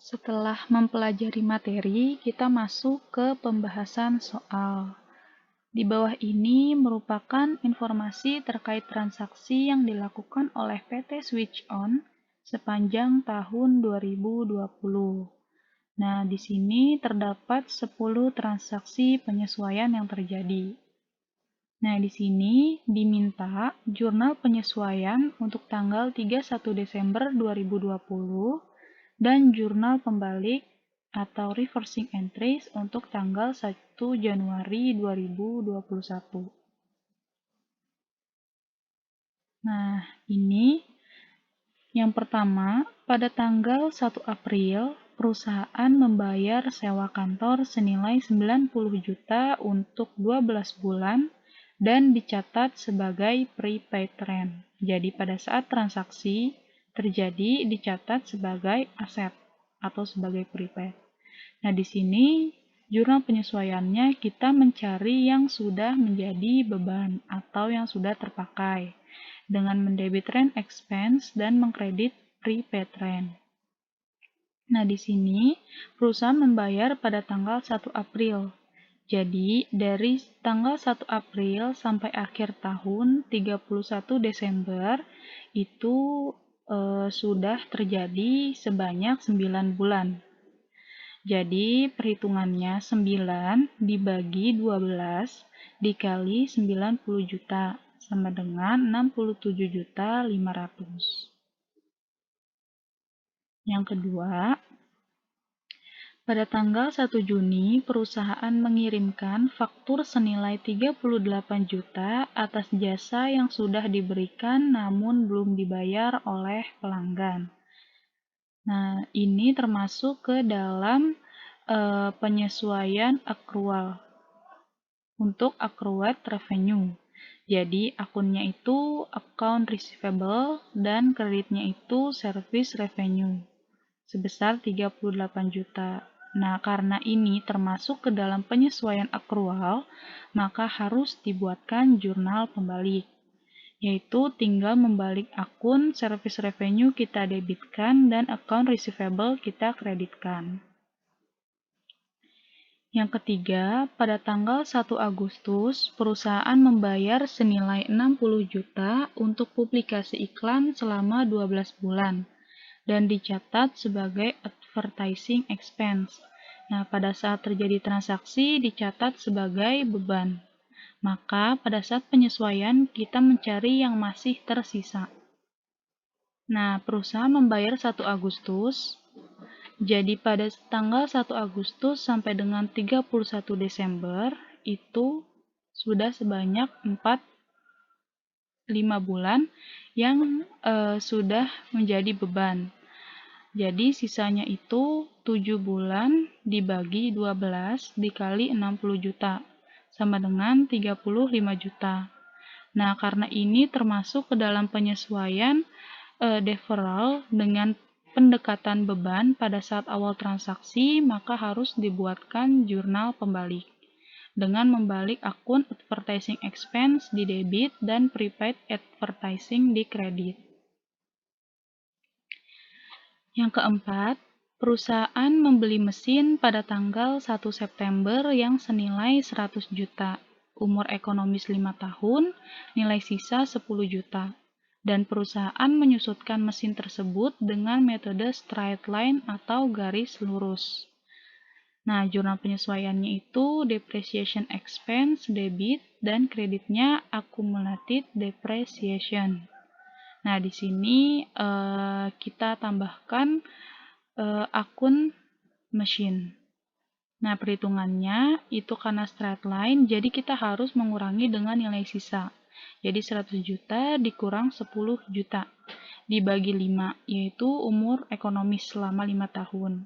Setelah mempelajari materi, kita masuk ke pembahasan soal. Di bawah ini merupakan informasi terkait transaksi yang dilakukan oleh PT Switch On sepanjang tahun 2020. Nah, di sini terdapat 10 transaksi penyesuaian yang terjadi. Nah, di sini diminta jurnal penyesuaian untuk tanggal 31 Desember 2020 dan jurnal pembalik atau reversing entries untuk tanggal 1 Januari 2021. Nah, ini yang pertama, pada tanggal 1 April, perusahaan membayar sewa kantor senilai 90 juta untuk 12 bulan dan dicatat sebagai prepaid rent. Jadi pada saat transaksi terjadi dicatat sebagai aset atau sebagai prepaid. Nah, di sini jurnal penyesuaiannya kita mencari yang sudah menjadi beban atau yang sudah terpakai dengan mendebit rent expense dan mengkredit prepaid rent. Nah, di sini perusahaan membayar pada tanggal 1 April. Jadi, dari tanggal 1 April sampai akhir tahun 31 Desember itu sudah terjadi sebanyak 9 bulan. Jadi, perhitungannya 9 dibagi 12 dikali 90 juta sama dengan 67.500.000. Yang kedua, pada tanggal 1 Juni, perusahaan mengirimkan faktur senilai 38 juta atas jasa yang sudah diberikan namun belum dibayar oleh pelanggan. Nah, ini termasuk ke dalam penyesuaian accrual untuk accrued revenue. Jadi, akunnya itu account receivable dan kreditnya itu service revenue sebesar 38 juta. Nah, karena ini termasuk ke dalam penyesuaian accrual, maka harus dibuatkan jurnal pembalik, yaitu tinggal membalik akun service revenue kita debitkan dan account receivable kita kreditkan. Yang ketiga, pada tanggal 1 Agustus, perusahaan membayar senilai 60 juta untuk publikasi iklan selama 12 bulan dan dicatat sebagai advertising expense. Nah, pada saat terjadi transaksi dicatat sebagai beban. Maka pada saat penyesuaian kita mencari yang masih tersisa. Nah, perusahaan membayar 1 Agustus. Jadi pada tanggal 1 Agustus sampai dengan 31 Desember itu sudah sebanyak 5 bulan yang sudah menjadi beban. Jadi sisanya itu 7 bulan dibagi 12 dikali 60 juta sama dengan 35 juta. Nah, karena ini termasuk ke dalam penyesuaian deferral dengan pendekatan beban pada saat awal transaksi, maka harus dibuatkan jurnal pembalik dengan membalik akun advertising expense di debit dan prepaid advertising di kredit. Yang keempat, perusahaan membeli mesin pada tanggal 1 September yang senilai 100 juta, umur ekonomis 5 tahun, nilai sisa 10 juta. Dan perusahaan menyusutkan mesin tersebut dengan metode straight line atau garis lurus. Nah, jurnal penyesuaiannya itu depreciation expense debit dan kreditnya accumulated depreciation. Nah, di sini kita tambahkan akun mesin. Nah, perhitungannya itu karena straight line, jadi kita harus mengurangi dengan nilai sisa. Jadi 100 juta dikurang 10 juta dibagi 5, yaitu umur ekonomis selama 5 tahun.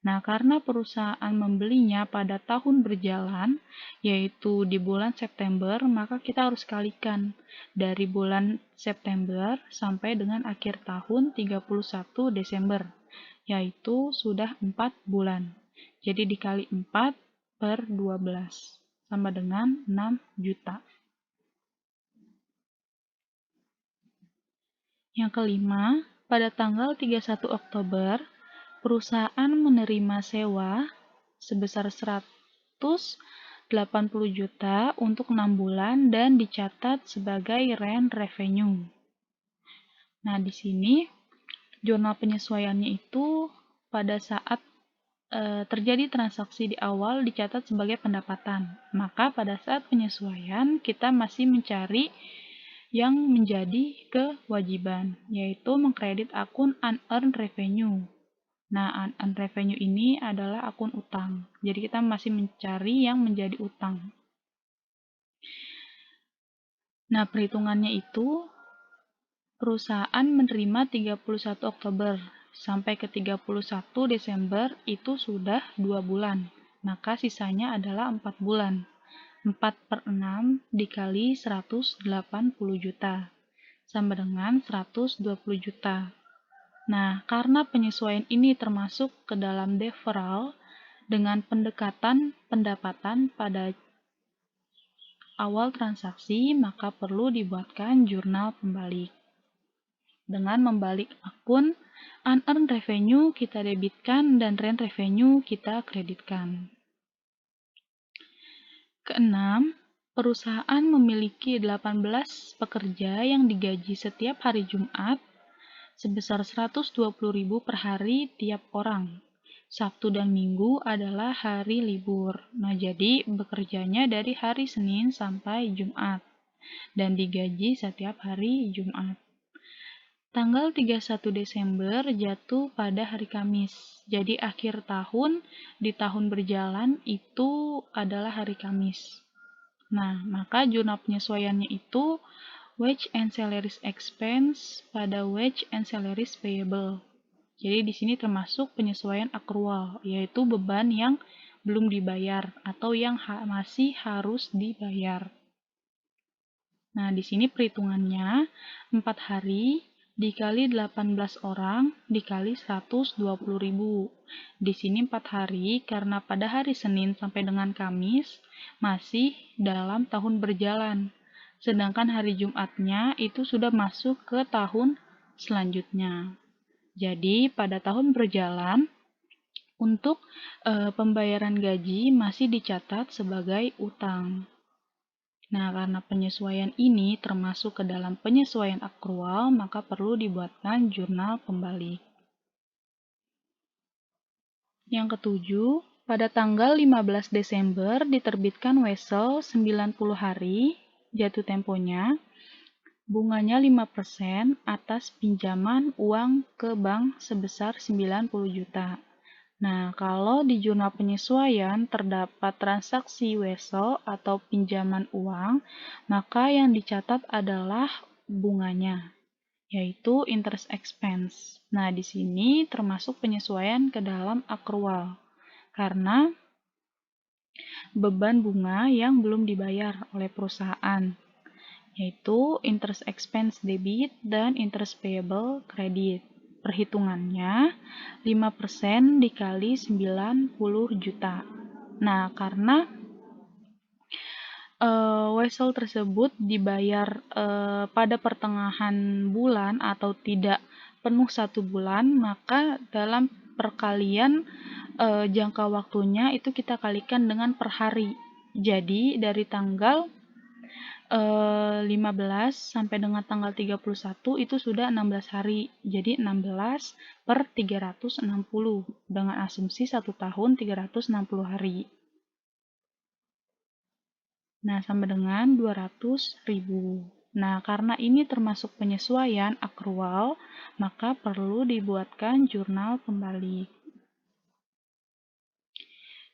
Nah, karena perusahaan membelinya pada tahun berjalan, yaitu di bulan September, maka kita harus kalikan dari bulan September sampai dengan akhir tahun 31 Desember, yaitu sudah 4 bulan. Jadi dikali 4 per 12, sama dengan 6 juta. Yang kelima, pada tanggal 31 Oktober, perusahaan menerima sewa sebesar 180 juta untuk 6 bulan dan dicatat sebagai rent revenue. Nah, di sini jurnal penyesuaiannya itu pada saat terjadi transaksi di awal dicatat sebagai pendapatan. Maka pada saat penyesuaian kita masih mencari yang menjadi kewajiban, yaitu mengkredit akun unearned revenue. Nah, unearned revenue ini adalah akun utang. Jadi kita masih mencari yang menjadi utang. Nah, perhitungannya itu perusahaan menerima 31 Oktober sampai ke 31 Desember itu sudah 2 bulan. Maka sisanya adalah 4 bulan. 4/6 dikali 180 juta sama dengan 120 juta. Nah, karena penyesuaian ini termasuk ke dalam deferral dengan pendekatan pendapatan pada awal transaksi, maka perlu dibuatkan jurnal pembalik. Dengan membalik akun unearned revenue kita debitkan dan rent revenue kita kreditkan. Keenam, perusahaan memiliki 18 pekerja yang digaji setiap hari Jumat sebesar 120.000 per hari tiap orang. Sabtu dan Minggu adalah hari libur. Nah, jadi bekerjanya dari hari Senin sampai Jumat dan digaji setiap hari Jumat. Tanggal 31 Desember jatuh pada hari Kamis. Jadi akhir tahun di tahun berjalan itu adalah hari Kamis. Nah, maka jurnal penyesuaiannya itu wage and salaries expense pada wage and salaries payable. Jadi di sini termasuk penyesuaian akrual, yaitu beban yang belum dibayar atau yang masih harus dibayar. Nah, di sini perhitungannya 4 hari dikali 18 orang dikali 120.000. Di sini 4 hari karena pada hari Senin sampai dengan Kamis masih dalam tahun berjalan. Sedangkan hari Jumatnya itu sudah masuk ke tahun selanjutnya. Jadi pada tahun berjalan untuk pembayaran gaji masih dicatat sebagai utang. Nah, karena penyesuaian ini termasuk ke dalam penyesuaian akrual, maka perlu dibuatkan jurnal pembalik. Yang ketujuh, pada tanggal 15 Desember diterbitkan wesel 90 hari, jatuh temponya, bunganya 5% atas pinjaman uang ke bank sebesar 90 juta. Nah, kalau di jurnal penyesuaian terdapat transaksi wesel atau pinjaman uang, maka yang dicatat adalah bunganya, yaitu interest expense. Nah, di sini termasuk penyesuaian ke dalam akrual, karena beban bunga yang belum dibayar oleh perusahaan, yaitu interest expense debit dan interest payable credit. Perhitungannya 5% dikali 90 juta. Nah, karena wesel tersebut dibayar pada pertengahan bulan atau tidak penuh 1 bulan, maka dalam perkalian jangka waktunya itu kita kalikan dengan per hari. Jadi dari tanggal 15 sampai dengan tanggal 31 itu sudah 16 hari. Jadi 16 per 360 dengan asumsi 1 tahun 360 hari. Nah, sama dengan 200.000. Nah, karena ini termasuk penyesuaian akrual, maka perlu dibuatkan jurnal pembalik.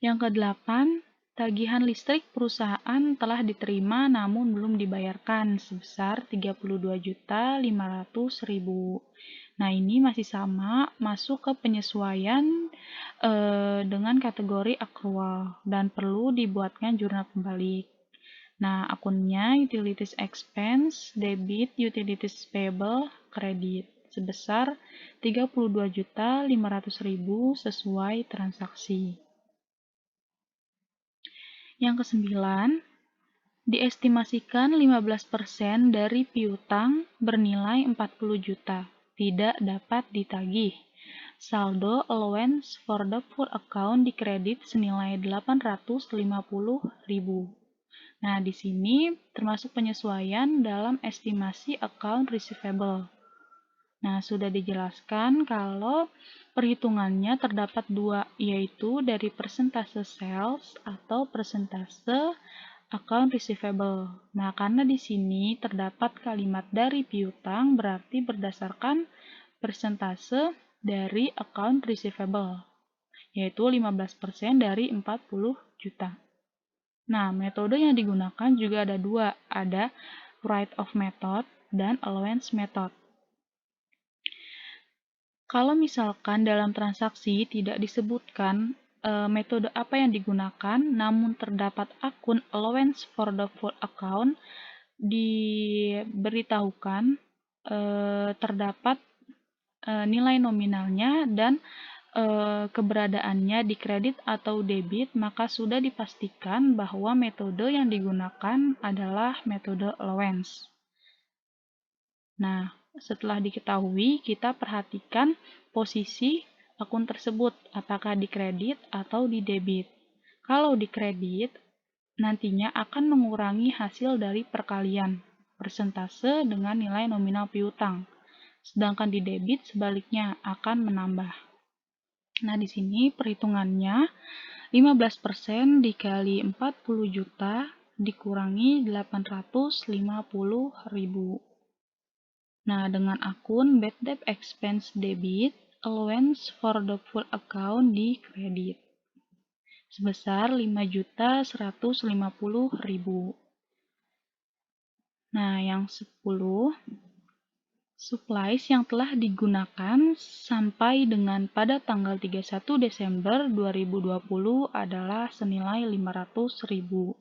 Yang kedelapan, tagihan listrik perusahaan telah diterima namun belum dibayarkan sebesar 32.500.000. Nah, ini masih sama, masuk ke penyesuaian dengan kategori akrual dan perlu dibuatkan jurnal pembalik. Nah, akunnya utilities expense, debit, utilities payable, kredit sebesar 32.500.000 sesuai transaksi. Yang kesembilan, diestimasikan 15% dari piutang bernilai 40 juta tidak dapat ditagih. saldo allowance for the full account dikredit senilai 850.000. Nah, di sini termasuk penyesuaian dalam estimasi account receivable. Nah, sudah dijelaskan kalau perhitungannya terdapat dua, yaitu dari persentase sales atau persentase account receivable. Nah, karena di sini terdapat kalimat dari piutang, berarti berdasarkan persentase dari account receivable, yaitu 15% dari 40 juta. Nah, metode yang digunakan juga ada dua, ada write-off method dan allowance method. Kalau misalkan dalam transaksi tidak disebutkan metode apa yang digunakan, namun terdapat akun allowance for the full account, diberitahukan terdapat nilai nominalnya dan keberadaannya di kredit atau debit, maka sudah dipastikan bahwa metode yang digunakan adalah metode allowance. Nah, setelah diketahui, kita perhatikan posisi akun tersebut, apakah di kredit atau di debit. Kalau di kredit, nantinya akan mengurangi hasil dari perkalian persentase dengan nilai nominal piutang. Sedangkan di debit sebaliknya akan menambah. Nah, di sini perhitungannya 15% dikali 40 juta dikurangi 850.000. Nah, dengan akun bad debt expense debit, allowance for the full account di kredit sebesar 5.150.000. Nah, yang 10, supplies yang telah digunakan sampai dengan pada tanggal 31 Desember 2020 adalah senilai 500.000.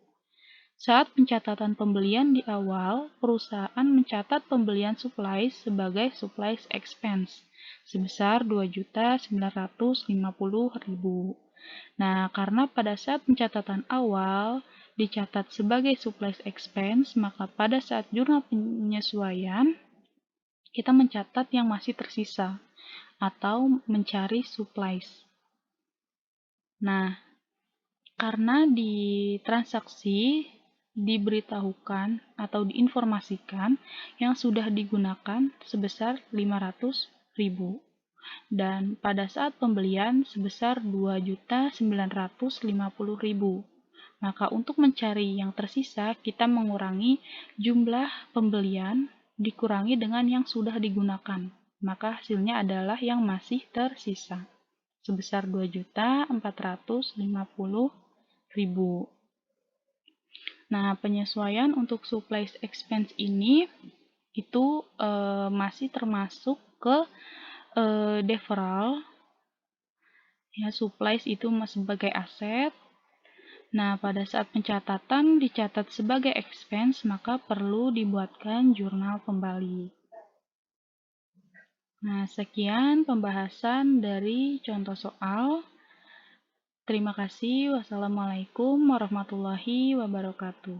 Saat pencatatan pembelian di awal, perusahaan mencatat pembelian supplies sebagai supplies expense sebesar 2.950.000. Nah, karena pada saat pencatatan awal dicatat sebagai supplies expense, maka pada saat jurnal penyesuaian kita mencatat yang masih tersisa atau mencari supplies. Nah, karena di transaksi diberitahukan atau diinformasikan yang sudah digunakan sebesar 500.000 dan pada saat pembelian sebesar 2.950.000. Maka untuk mencari yang tersisa, kita mengurangi jumlah pembelian dikurangi dengan yang sudah digunakan. Maka hasilnya adalah yang masih tersisa sebesar 2.450.000. Nah, penyesuaian untuk supplies expense ini itu masih termasuk ke deferral. Ya, supplies itu sebagai aset. Nah, pada saat pencatatan dicatat sebagai expense, maka perlu dibuatkan jurnal kembali. Nah, sekian pembahasan dari contoh soal. Terima kasih. Wassalamualaikum warahmatullahi wabarakatuh.